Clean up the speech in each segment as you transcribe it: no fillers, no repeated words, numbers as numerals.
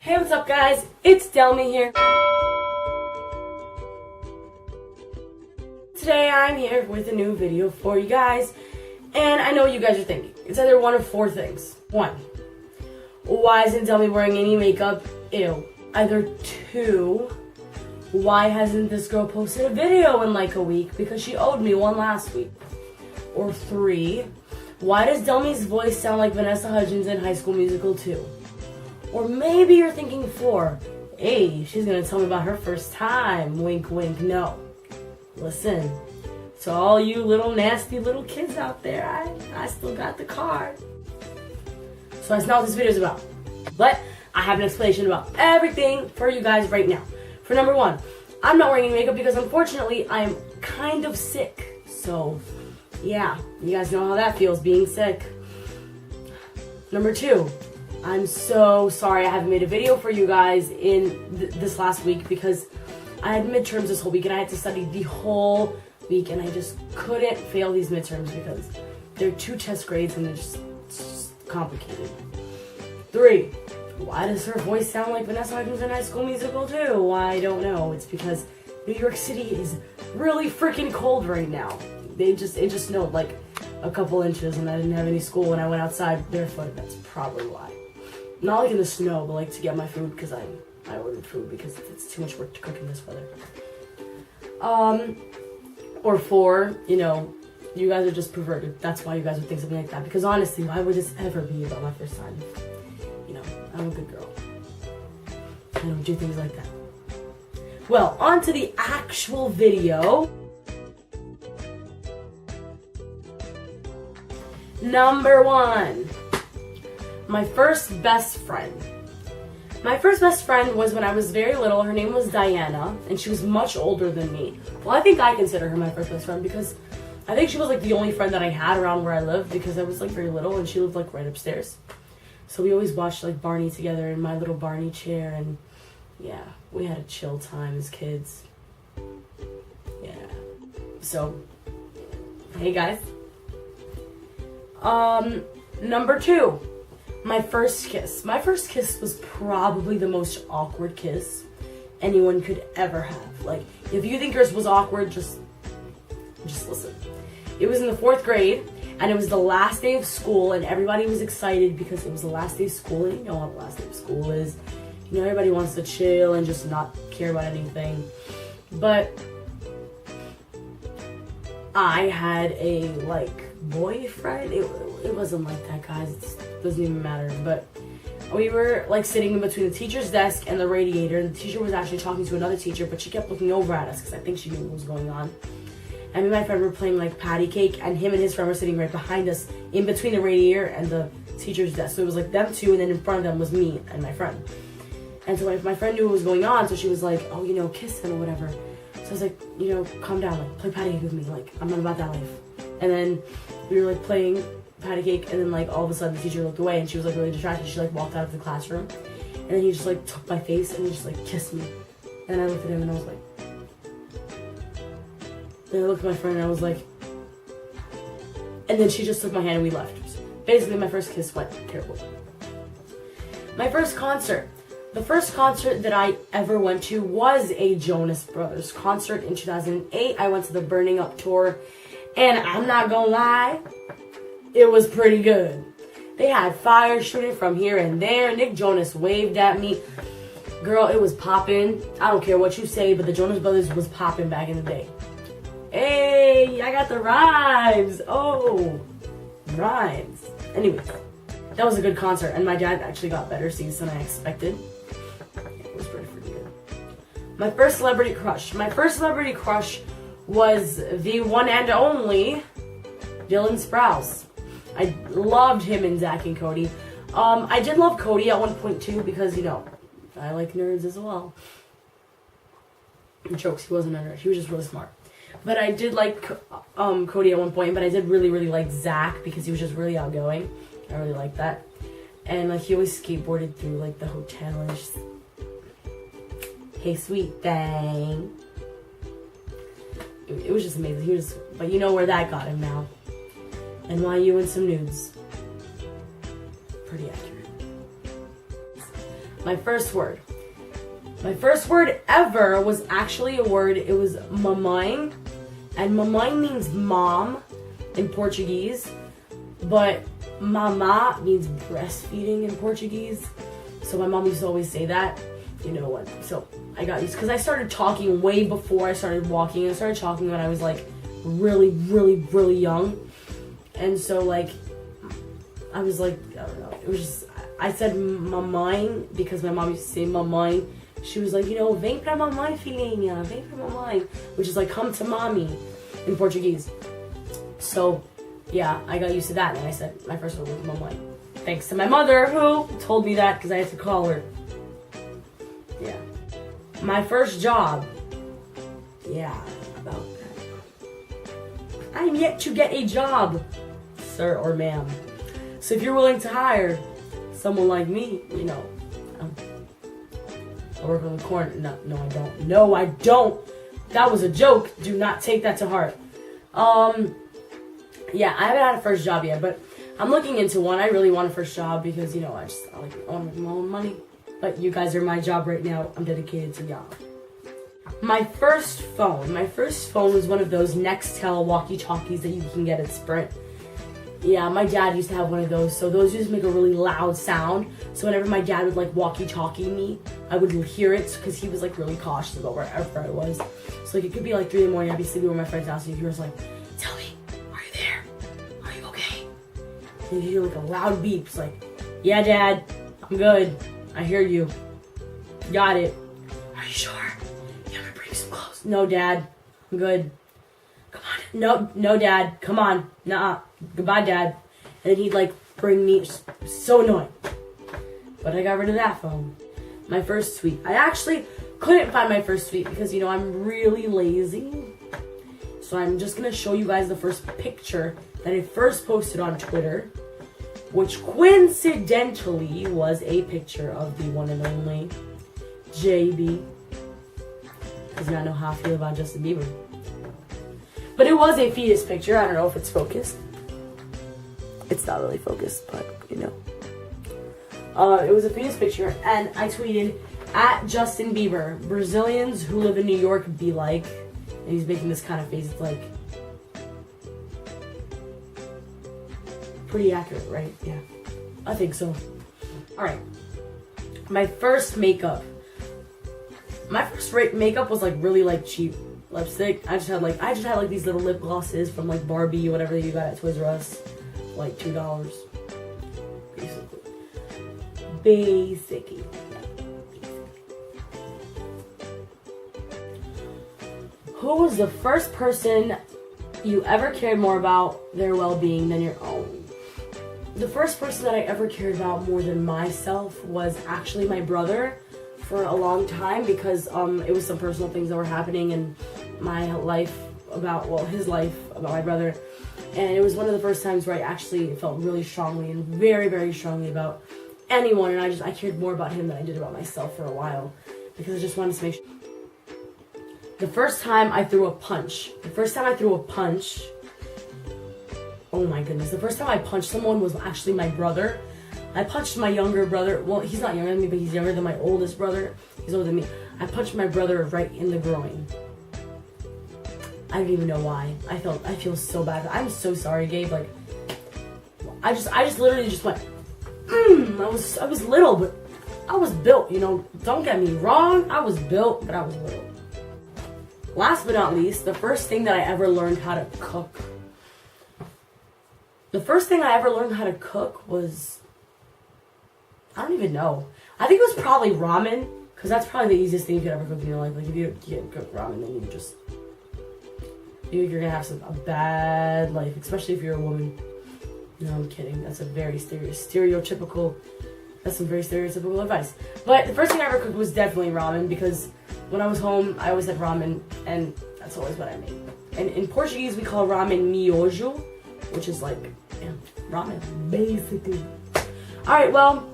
Hey, what's up guys? It's Delmy here. Today I'm here with a new video for you guys, and I know what you guys are thinking. It's either one of four things. One, why isn't Delmy wearing any makeup? Ew. Either two, why hasn't this girl posted a video in like a week because she owed me one last week? Or three, why does Delmy's voice sound like Vanessa Hudgens in High School Musical 2? Or maybe you're thinking four, hey, she's gonna tell me about her first time. Wink, wink, no. Listen, to all you little nasty little kids out there, I still got the card. So that's not what this video is about. But I have an explanation about everything for you guys right now. For number one, I'm not wearing any makeup because unfortunately I am kind of sick. So yeah, you guys know how that feels, being sick. Number two, I'm so sorry I haven't made a video for you guys in this last week because I had midterms this whole week and I had to study the whole week and I just couldn't fail these midterms because they're 2 test grades and it's just complicated. Three, why does her voice sound like Vanessa Hudgens in High School Musical 2? I don't know. It's because New York City is really freaking cold right now. It just snowed like a couple inches and I didn't have any school and I went outside barefoot. That's probably why. Not like in the snow, but like to get my food because I ordered food because it's too much work to cook in this weather. Or four, you know, you guys are just perverted. That's why you guys would think something like that. Because honestly, why would this ever be about my first time? You know, I'm a good girl. I don't do things like that. Well, on to the actual video. Number one. My first best friend. My first best friend was when I was very little. Her name was Diana, and she was much older than me. Well, I think I consider her my first best friend because I think she was like the only friend that I had around where I lived because I was like very little and she lived like right upstairs. So we always watched like Barney together in my little Barney chair, and yeah, we had a chill time as kids. Yeah. So, hey guys. Number two. My first kiss. My first kiss was probably the most awkward kiss anyone could ever have. Like, if you think yours was awkward, just listen. It was in the 4th grade, and it was the last day of school, and everybody was excited because it was the last day of school, and you know how the last day of school is. You know, everybody wants to chill and just not care about anything. But I had a, like, boyfriend. It wasn't like that, guys. It doesn't even matter. But we were like sitting in between the teacher's desk and the radiator, and the teacher was actually talking to another teacher, but she kept looking over at us because I think she knew what was going on. And me and my friend were playing like patty cake, and him and his friend were sitting right behind us in between the radiator and the teacher's desk. So it was like them two, and then in front of them was me and my friend. And so my friend knew what was going on, so she was like, oh, you know, kiss him or whatever. So I was like, you know, calm down, like play patty cake with me, like I'm not about that life. And then we were like playing patty cake, and then like all of a sudden the teacher looked away and she was like really distracted. She like walked out of the classroom, and then he just like took my face and he just like kissed me. And I looked at him and I was like, then I looked at my friend and I was like, and then she just took my hand and we left. Basically my first kiss went terrible. My first concert. The first concert that I ever went to was a Jonas Brothers concert in 2008. I went to the Burning Up tour, and I'm not gonna lie, it was pretty good. They had fire shooting from here and there. Nick Jonas waved at me. Girl, it was popping. I don't care what you say, but the Jonas Brothers was popping back in the day. Hey, I got the rhymes. Oh, rhymes. Anyway, that was a good concert, and my dad actually got better seats than I expected. It was pretty good. My first celebrity crush. My first celebrity crush was the one and only Dylan Sprouse. I loved him in Zach and Cody. I did love Cody at one point too because, you know, I like nerds as well. Jokes, he wasn't a nerd. He was just really smart. But I did like Cody at one point, but I did really, really like Zach because he was just really outgoing. I really liked that. And like he always skateboarded through like the hotel and just, hey sweet thing. It was just amazing. He was, but you know where that got him now. NYU and some nudes. Pretty accurate. my first word. My first word ever was actually a word. It was mamãe. And mamãe means mom in Portuguese. But mama means breastfeeding in Portuguese. So my mom used to always say that. You know what? So I got used, because I started talking way before I started walking. I started talking when I was like really, really, really young. And so like, I was like, I don't know. It was just, I said mamãe because my mom used to say mamãe. She was like, you know, vem pra mamãe, filhinha, vem pra mamãe, which is like, come to mommy in Portuguese. So yeah, I got used to that, and I said my first word was mamãe. Thanks to my mother, who told me that because I had to call her. Yeah. My first job. Yeah, about that. I'm yet to get a job, sir or ma'am. So if you're willing to hire someone like me, you know, I work on the corner. No, I don't. No, I don't. That was a joke. Do not take that to heart. Yeah, I haven't had a first job yet, but I'm looking into one. I really want a first job because, you know, I want to make my own money. But you guys are my job right now. I'm dedicated to y'all. My first phone was one of those Nextel walkie-talkies that you can get at Sprint. Yeah, my dad used to have one of those, so those used to make a really loud sound. So whenever my dad would like walkie-talkie me, I would hear it because he was like really cautious about wherever I was. So like it could be like 3 in the morning, I'd be sleeping with my friend's house, and he was like, "Tell me, are you there? Are you okay?" And you hear like a loud beep. It's like, "Yeah, Dad, I'm good. I hear you. Got it. Are you sure? You want to bring some clothes?" "No, Dad, I'm good." "Come on." No, Dad, come on. Nah, goodbye, Dad. And then he'd like bring me, so annoying. But I got rid of that phone. My first tweet. I actually couldn't find my first tweet because, you know, I'm really lazy. So I'm just going to show you guys the first picture that I first posted on Twitter, which coincidentally was a picture of the one and only JB. Because now I know how I feel about Justin Bieber. But it was a fetus picture. I don't know if it's focused. It's not really focused, but, you know. It was a fetus picture, and I tweeted, "At Justin Bieber, Brazilians who live in New York be like," and he's making this kind of face. It's like, pretty accurate, right? Yeah, I think so. Alright. My first makeup. My first makeup was like really like cheap lipstick. I just had like these little lip glosses from like Barbie, whatever you got at Toys R Us, like $2. Basically. Who was the first person you ever cared more about their well-being than your own? The first person that I ever cared about more than myself was actually my brother for a long time, because it was some personal things that were happening in my life his life about my brother. And it was one of the first times where I actually felt really strongly and very, very strongly about anyone, and I cared more about him than I did about myself for a while, because I just wanted to make sure. The first time I threw a punch, oh my goodness, the first time I punched someone was actually my brother. I punched my younger brother. Well, he's not younger than me, but he's younger than my oldest brother. He's older than me. I punched my brother right in the groin. I don't even know why. I feel so bad. I'm so sorry, Gabe. Like, I just literally just went. I was little, but I was built. You know, don't get me wrong. I was built, but I was little. Last but not least, the first thing that I ever learned how to cook. The first thing I ever learned how to cook was, I don't even know. I think it was probably ramen, because that's probably the easiest thing you could ever cook in your life. Like, if you can't cook ramen, then you're gonna have a bad life, especially if you're a woman. No, I'm kidding. That's a very stereotypical. That's some very stereotypical advice. But the first thing I ever cooked was definitely ramen, because when I was home, I always had ramen, and that's always what I made. And in Portuguese, we call ramen miojo, which is like, yeah, ramen, basically. Alright, well,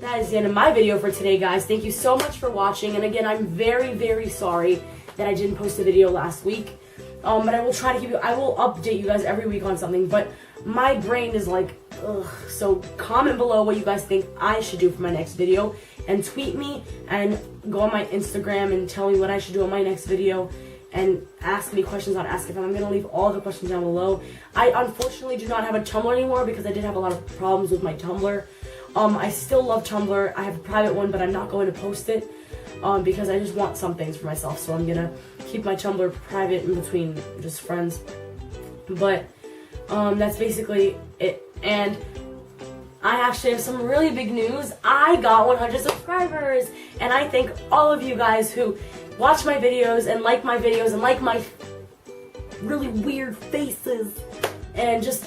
that is the end of my video for today, guys. Thank you so much for watching. And again, I'm very, very sorry that I didn't post a video last week. But I will try to keep you, I will update you guys every week on something, but my brain is like, ugh. So comment below what you guys think I should do for my next video, and tweet me, and go on my Instagram and tell me what I should do on my next video, and ask me questions on Ask If I'm going to leave all the questions down below. I unfortunately do not have a Tumblr anymore because I did have a lot of problems with my Tumblr. I still love Tumblr. I have a private one, but I'm not going to post it because I just want some things for myself. So I'm going to keep my Tumblr private in between just friends. But that's basically it. And I actually have some really big news. I got 100 subscribers, and I thank all of you guys who watch my videos and like my videos and like my really weird faces, and just,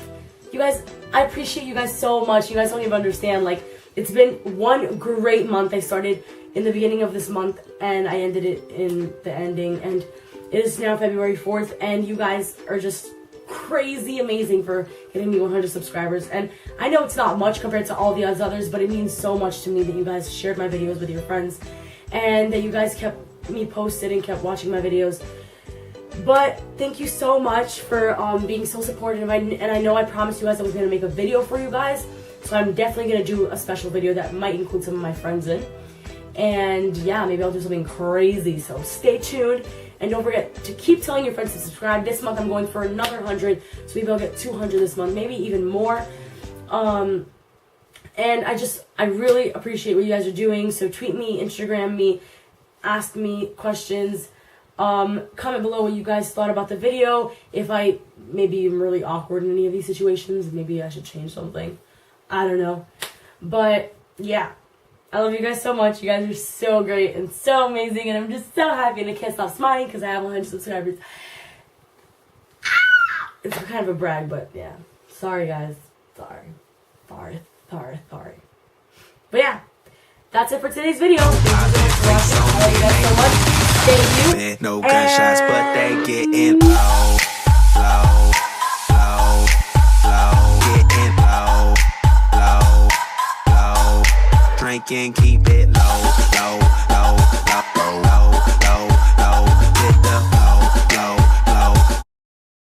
you guys, I appreciate you guys so much. You guys don't even understand. Like, it's been one great month. I started in the beginning of this month and I ended it in the ending, and it is now February 4th, and you guys are just crazy amazing for getting me 100 subscribers. And I know it's not much compared to all the others, but it means so much to me that you guys shared my videos with your friends, and that you guys kept me posted and kept watching my videos. But thank you so much for being so supportive, and I know I promised you guys I was going to make a video for you guys, so I'm definitely going to do a special video that might include some of my friends in. And yeah, maybe I'll do something crazy, so stay tuned. And don't forget to keep telling your friends to subscribe. This month I'm going for another 100, so maybe I'll get 200 this month, maybe even more. And I really appreciate what you guys are doing. So tweet me, Instagram me, ask me questions. Comment below what you guys thought about the video. If I maybe am really awkward in any of these situations, maybe I should change something. I don't know. But yeah. I love you guys so much. You guys are so great and so amazing, and I'm just so happy, and I can't stop smiling because I have 100 subscribers. It's kind of a brag, but yeah. Sorry, guys. Sorry. But yeah, that's it for today's video. Thank you so much for watching. I love you guys so much. Thank you. No gunshots, but they getting low. Getting low. Drink and keep it low.